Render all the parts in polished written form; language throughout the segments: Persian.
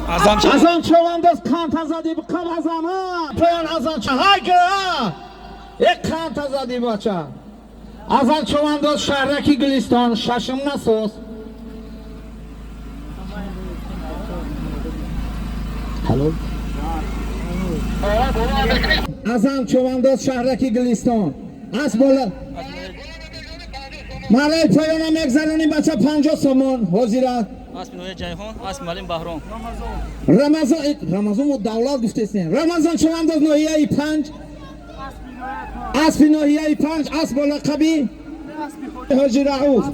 Azam çovandoz kan tazadi bu kam azama. Poyan azam çahayka. Ek kan tazadi bacha. Azam çovandoz şehreki Gülistan şaşım nasıl? Hello. Azam çovandoz şehreki Gülistan. Az bola. Maray poyana megzarani bacha 50 somon hozira. Asminoye Ceyhun, Asmalim Bahron. Ramazan o davlat güftesin. Ramazan çovandoz nohiye 5. Aspi nohiye 5 as bola kabi. Hozira uf.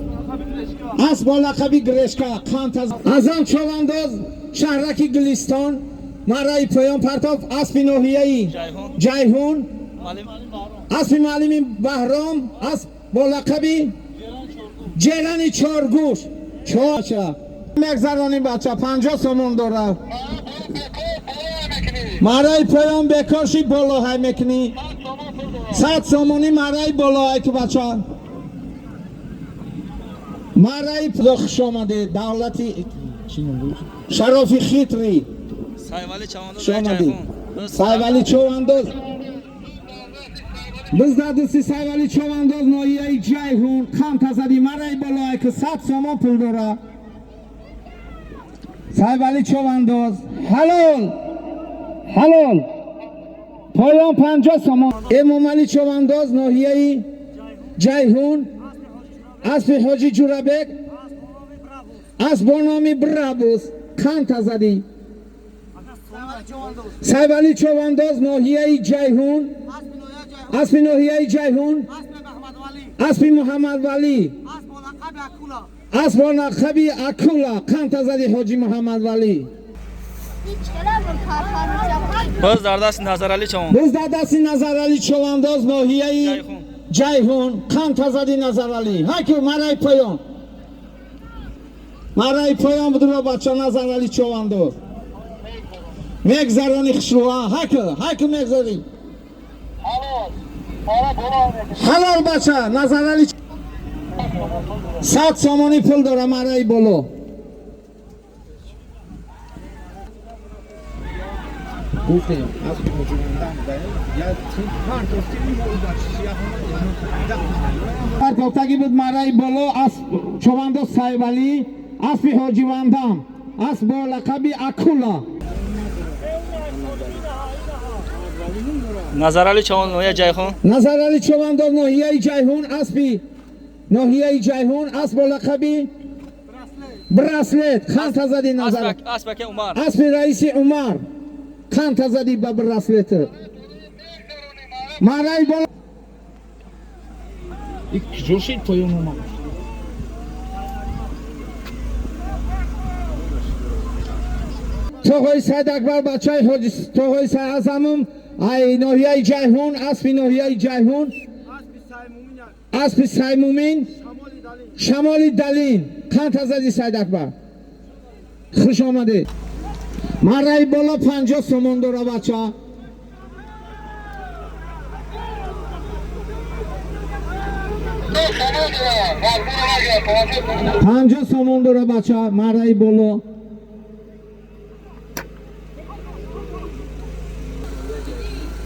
As bola kabi Greşka Kantaz. Azam çovandoz şehreki Gülistan. Maray poyan partov aspi nohiye Ceyhun. Aspi Malim Bahron. As bola kabi Cerani Çorguş. Çoğaça. Megzarani bacha 50 somon dora. Maray poyan bekarshi bolo hay mekni. 7 somoni maray bolo hay ki bacha. Maray plox şomade davlati Sharofi Khitri. Sayvali Çavandoz Şomade. Sayvali Çavandoz. Biz dadisi Sayvali Çavandoz noyay Ceyhun kam tazadi maray bolo hay ki 7 somon pul dora. Sayvali çovandoz halol poyan 50 somon Emomali çovandoz nohiyeyi Ceyhun aspi Hoji Jurabek asbonomi Brabus kan tazadi Sayvali çovandoz nohiyeyi Ceyhun aspi nohiyeyi Ceyhun aspi Muhammed Vali Asbona Kabi Akula Kantazadi Hoji Muhammad Vali. Biz dadasi Nazarali Çavan. Biz dadasi Nazarali Çavandoz nohiyeyi Ceyhun Kantazadi Nazarali. Haykı maray poyon. Maray poyon budura bacha Nazarali Çavandoz. Megzarani khshruha haykı megzari. Halal bacha Nazarali 7 somoni pul dora maray bolo. Partofta bud maray bolo as çovandoz Sayvali aspi Hoji Vandam as bola kabi Akula. Nazarali Çavan noya Ceyhun. Nazarali çovandoz nohiye Ceyhun aspi nohiye Ceyhun as bola kabi Braslet kan tazadi nazar. Asbeke Umar. Aspi Raisi Umar kan tazadi ba brasleti. Maray bola. İlk joşin toyun Umar. Tohoy Said Akbar Bachai Hoji Tohoy Said Azamım ay nohiye Ceyhun aspi nohiye Ceyhun aspi Saymumin Şamali Dalin kan tazadi Said Akbar. Xush omade. Maray bola 50 somon dora bacha. Panca somon dora bacha maray bolo.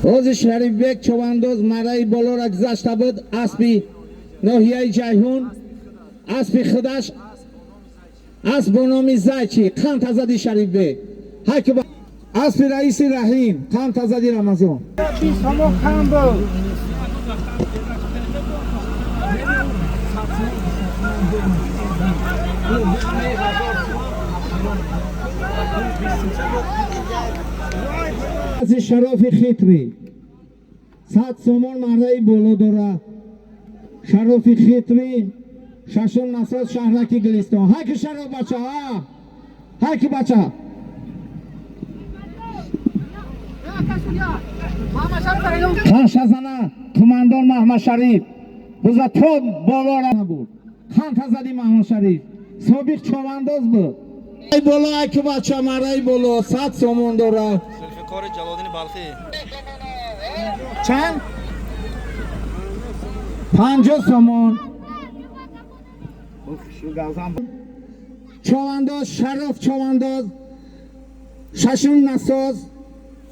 Hoji Sharifbek çovandoz maray bolo ra gzashta bud aspi nohiye Ceyhun aspi Khidash asbonomi Zaychi kan tazadi Sharifbek. Haykı aspi Raisi Rahim kan tazadi Ramazan. Samo Kambo. Sharofi Khitri 7 somon maray bolo dora. Sharofi Khitri Shashon Nasaz Shahraki Gülistan. Haykı Sharof bacha ha. Haykı bacha. Shazana Kumandan Mahmad Sharif. Buza to bolora bu. Kan tazadi Mahmad Sharif. Sobiq çovandoz bu. Ay bolo haykı bacha maray bolo 7 somon dora. Zulfikar Jalodini Balxi. Çand? 50 somon. Çovandoz Sharof çovandoz ششم نساز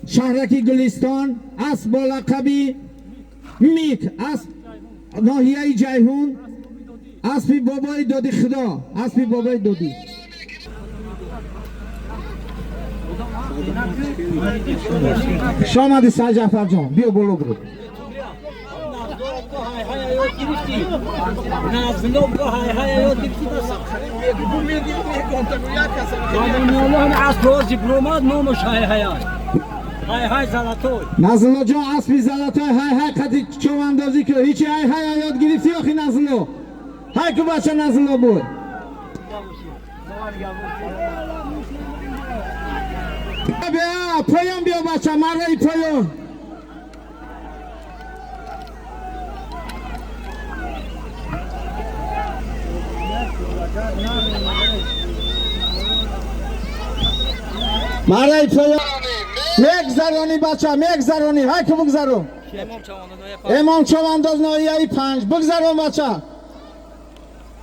شهرکی گلستان اسب با لقبی میک اسب ناحیه جیهون اسبی بابای دادی خدا اسبی بابای دادی شامدی سر جعفر جان بیا بالا برو نازلو جان اسبی زلاتای های قدی چوم اندازی که هیچی های یاد گرفتی آخی نازلو های که بچه نازلو بود بیا پایان بیا بچه مرای پایان مرای پایان میگذرانی بچه میگذرانی های که بگذرون امام چوانداز ناحیه 5 بگذرون بچه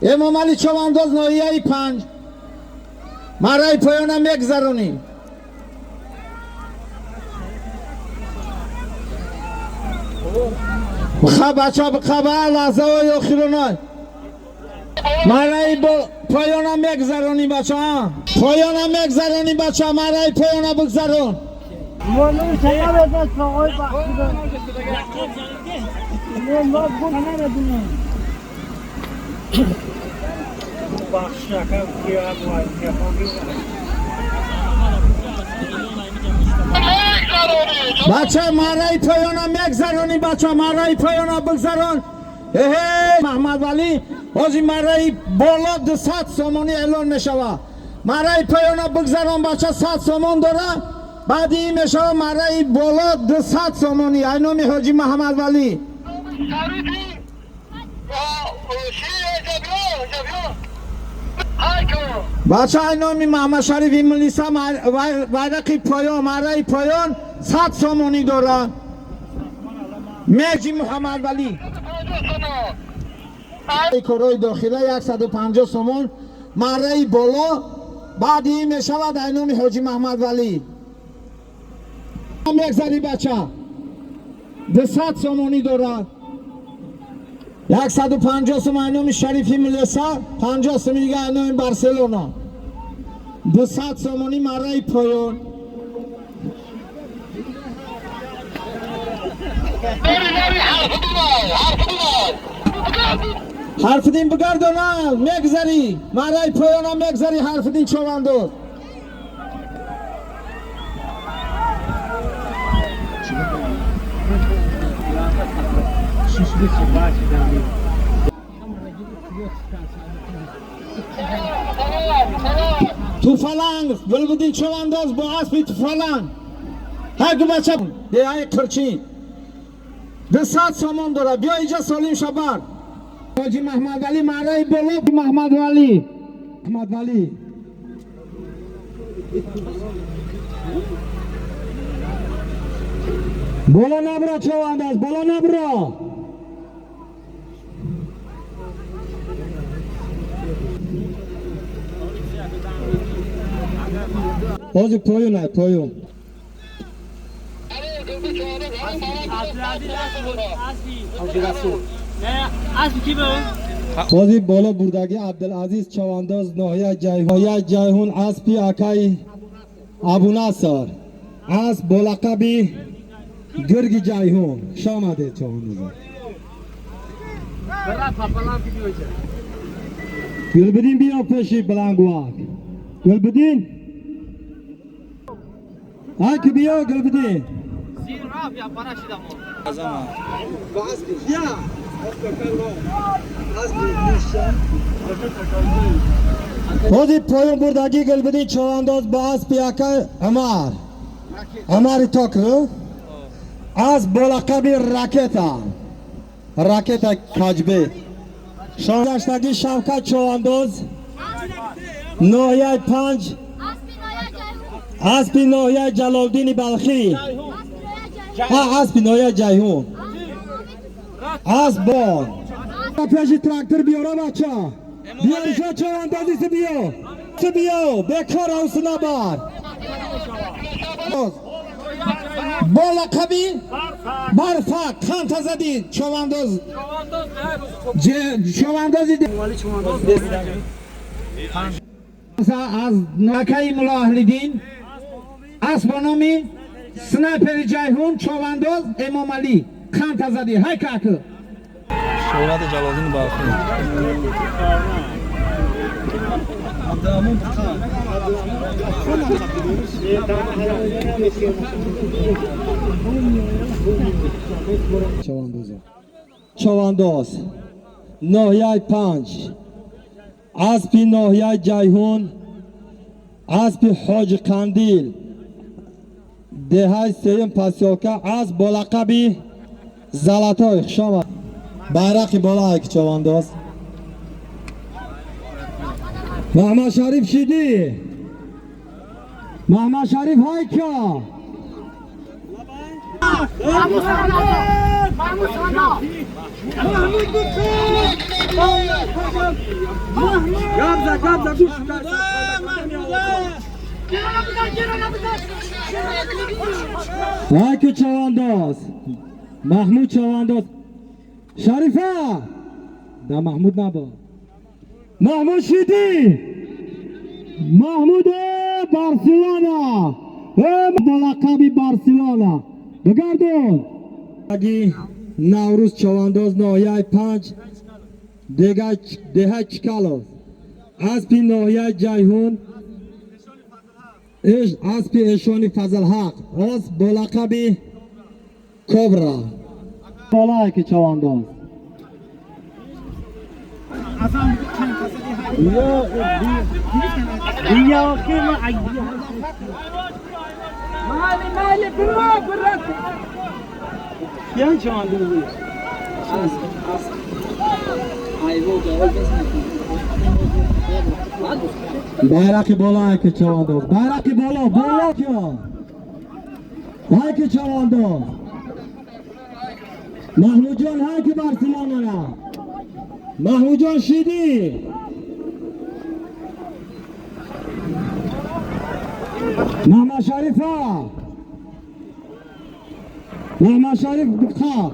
امام علی چوانداز ناحیه 5 مرای پایان میگذرانی بچه بخبر لحظه های آخرانای مرای پایان میگذرانی بچه پایان میگذرانی بچه مرای پایان بگذرون مولوی سیاره دست آقای بخشی دارم ما بود نردونم بخش نکم کیا بچه مرای پایان میگذرانی بچه مرای پایان بگذرون محمد ولی بازی مرای بالا 200 سامانی اعلان میشوه مرای پایان بگذرون بچه 100 سامان داره بعدی میشوه مرای بالا 200 سامانی اینامی حاجی محمد ولی بچه اینامی محمد شریفی ملیسا ویرقی پایان مرای پایان 100 سامانی داره میجی محمد ولی کروی داخله 150 سامان مرای بالا بعدی می شود اینامی حاجی محمد ولی میگذاری بچه 200 سامانی داره 150 سامان اینامی شریفی ملیسا 50 سامان دیگه اینامی بارسلونا 200 سامانی مرای پایان حرف دین بگردانم میگذاری مرای پایانم میگذاری حرف دین چوانداز تو فلنگ گلبدین چوانداز با اسبی تو فلنگ های گو بچه ده های کرچی 200 سامان داره بیا اینجا سالیم شبر حاجی محمد ولی مرای بالا محمد ولی بالا نبرا چوانداز بالا نبرا حاجی پایون بازی بالا بردگی عبدالعزیز چوانداز ناحیه جیهون اسبی اکای ابو نصر اسب با لقبی گرگ جیهون شامده چوانداز گلبدین بیا پیشی بلنگوار گلبدین های که بیا گلبدین بازی پایان بردگی گلبدین چوانداز با اسب یکه عمر تاکرو از بلقب راکتا کجبه شانگشتگی شوکت چوانداز ناحیه 5 اسبی ناحیه جلالدین بلخی اسبی ناحیه جیهون اسب بان پیش تراکتور بیاره بچه بیا اینجا چواندازی بیا بکار حوصله بار با لقبی برفک خان تزدی چوانداز چواندازی از نکای ملاحلدین اسبانامی سنایپر جایهون چوانداز امام علی خان تزدی های کاکو شهرت جلالدین بلخی چوانداز ناحیه 5 اسبی ناحیه جیهون اسبی حاج قندیل دهه سیم پاسیوکا از بلقبی زلطای خشامد bayrak بالا که چوانداز محمد شریف شیدی محمد شریف های کیا های که چوانداز محمود چوانداز شریفه نه محمود نبا محمود شیدی محمود بارسلونا بلقبی بارسلونا بگردون اگی نوروز چوانداز ناحیه 5 دهه چکالوز اسبی ناحیه جیهون اسبی اشانی فضل حق از بلقبی کبرا بالا که چوانداز يا اخي ما عيها مالي بالله بالركب يا شلون تقول bayrak بالا که چوانداز bayrak بالا کیا های که چوانداز محمود جان های که بارسلونا نه محمود جان شیدی محمد شریفه محمد شریف بخواه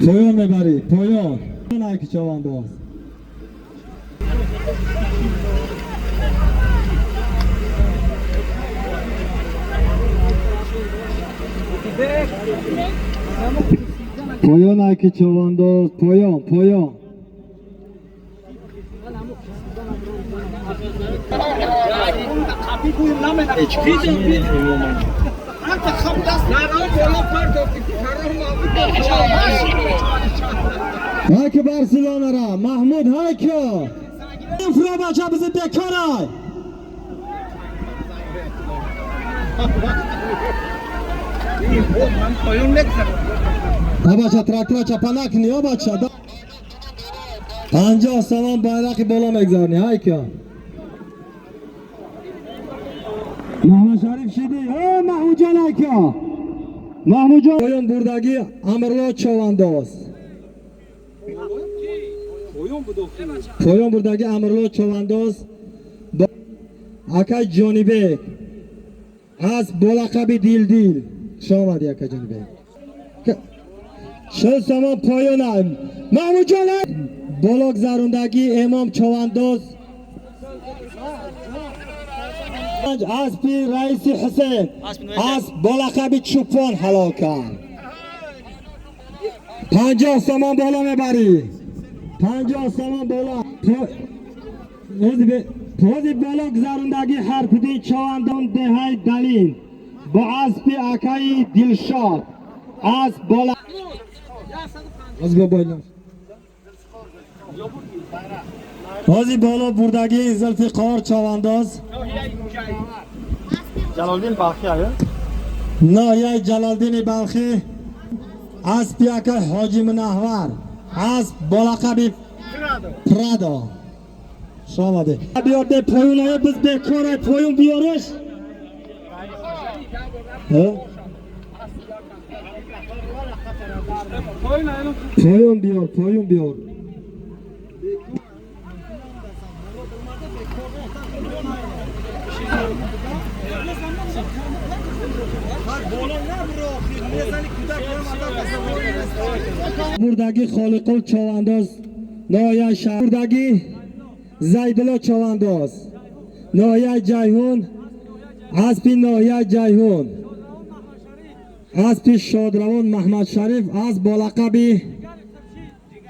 پایان میبری پایان نه که چوانداز پایان نه که چوانداز پایان های که بارسلونا را محمود های که فرا بچه بزن بکارای ها بچه ترکتر چپنک نیا بچه 50 سوان bayrak بالا مگذارنی های که محمد شریف شیدی محمود جان های که محمود جان پایان بردگی امرلا چوانداز پایان بردگی امرلا چوانداز اکای جانبه از بلقبی دیل شامدی اکای جانبه شل سامان پایان هم محمود جان بلاک زروندگی امام چوانداز اسبی رئیس حسین اسب بلقبی چوپان حلاکن 50 سامان بالا میبری 50 سامان بالا پوزی بالا گذاروندگی هر کدی چواندان دهی دلیل با اسبی اکای دلشاد اسب بالا از بابایلا هازی بالا بردگی زلفقار چوانداز جلالدین باقی آیا ناحیه جلالدین بلخی از پیاک حاجی منحور از بلقبی پرادو شامده بیار ده پایون های بز بکاره پایون بیارش پایون بیار پایون بیار بردگی خالقل چوانداز نایه شهر بردگی زیدلا چوانداز نایه جیهون اسبی نایه جیهون اسبی شادروان محمد شریف از بالقبی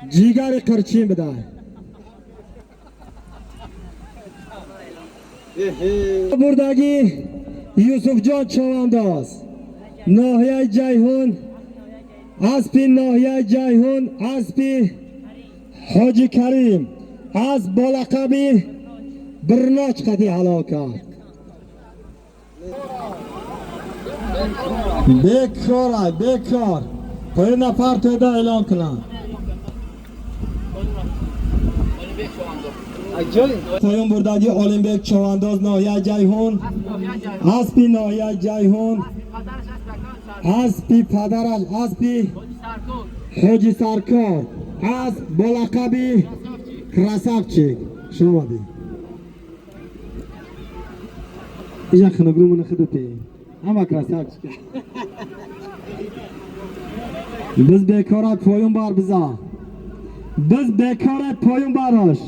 جیگر قرچین بده بردگی یوسف جان چوانداز ناحیه جیهون اسبی ناحیه جیهون اسبی حاجی کریم از بالقبی برناچ قدی حلاکت بکار بکار پای نفر توی اعلان کنن پایان بردگی المپیک چوانداز ناحیه جیهون اسبی ناحیه جیهون اسبی پدرش اسبی حاجی سرکار از بالقبی کراسافچیک شما دی اینجا خنگرو من خدوتی اما کراسافچیک biz bekorat poyun bar biza biz bekorat poyun barosh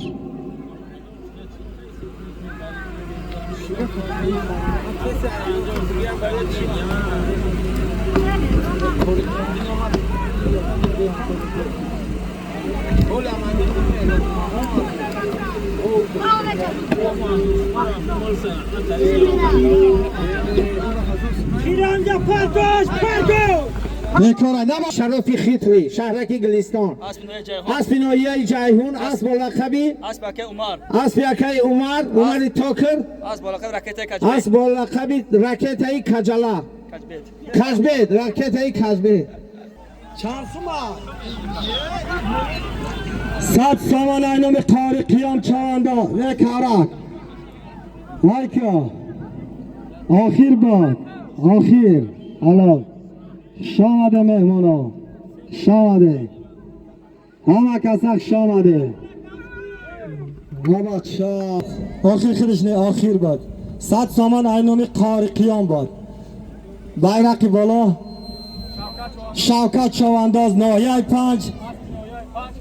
Kiramca partoş partoş. بکاره نبا شرافی خیتری شهرکی گلیستان اسب ناحیه جیهون اسب بالقبی اسب اکه عمر اسب اکای عمر توکر اسب بالقبی رکت کجبه اسب بالقبی رکتای کجلا کجبه رکتای کجبه چانسوما صد سامان اینام تاریخیان چانده وکارک وایکا آخیر باد آخیر الان شامده مهمانا شامده همه کسک شامده بابا شاه آخیر خیرش نه آخیر باد صد سامان اینامی قارقیان باد بیرقی بالا شوکت چوانداز ناحیه 5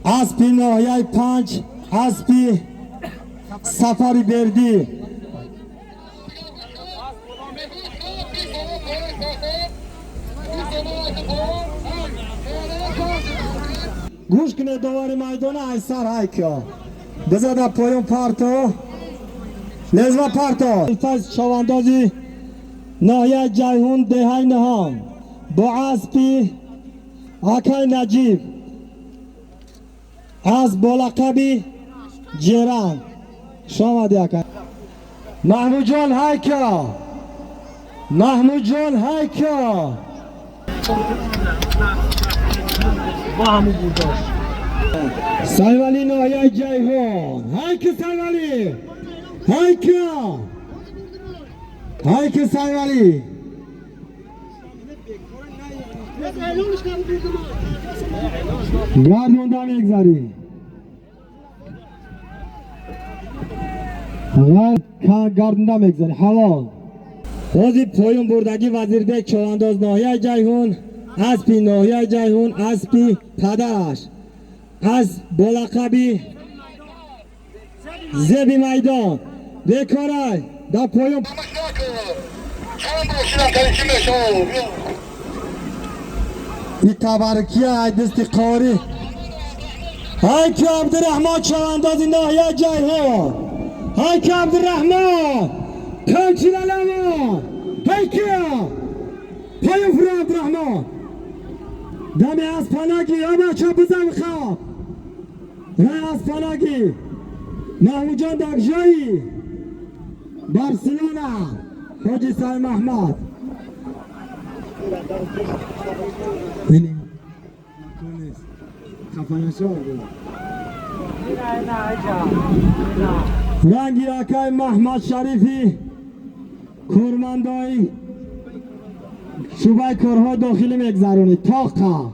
اسبی ناحیه 5 اسبی سفری بردی گوش کنه دواری میدان ایسر های کیا بزده پایون پارتو نزوه پارتو الفاظ چواندازی ناحیه جیهون دهی نهام با اسبی آکای نجیب از بالقبی جیران شما دیگه محمود جان های کیا محمود جان های کیا با همون بوداش. سایوالی ناحیه جیهون های که سایوالی های کیا های که سایوالی گردوندم یک زری گردوندم یک زری حالا خوزی پایون بردگی وزیربک چوانداز ناحیه جیهون اسبی ناحیه جیهون اسبی پدرش از بالقبی زبی میدان بکارای دا پایون این تبرکیه های دستی قاری های که عبدالرحمن چواندازی ناحیه جیهون های که عبدالرحمن کنچی للمان های که پایون فرو عبدالرحمن دمی از پناگی یا بچه بزن خواب رای از پناگی محمود جان دکجایی بارسلونا حاجی سای محمد بینیم خفانشو رنگی آقای محمد شریفی کورمندای شعبه کارهای داخلی میگذرونید. تاقا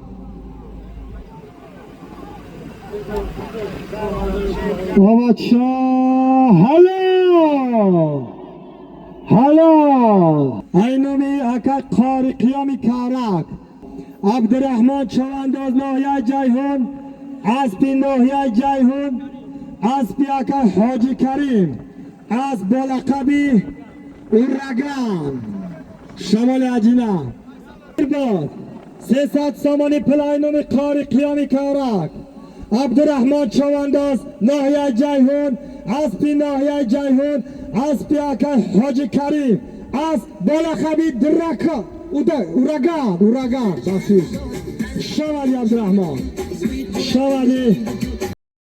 بابا شاه هلا هلا اینومی آقای قاری قیامی کارک عبدالرحمن چوانداز ناحیه جیهون اسب ناحیه جیهون اسب آقای حاجی کریم اسب بالقبی اورگان شمال عجینه باد 300 سامانی پلاینوم قاری قیامی کارک عبدالرحمن چوانداز ناحیه جیهون اسب ناحیه جیهون اسب آقای حاجی کریم اسب بالقبی درکا اورگان باشید شمالی عبدالرحمن شمالی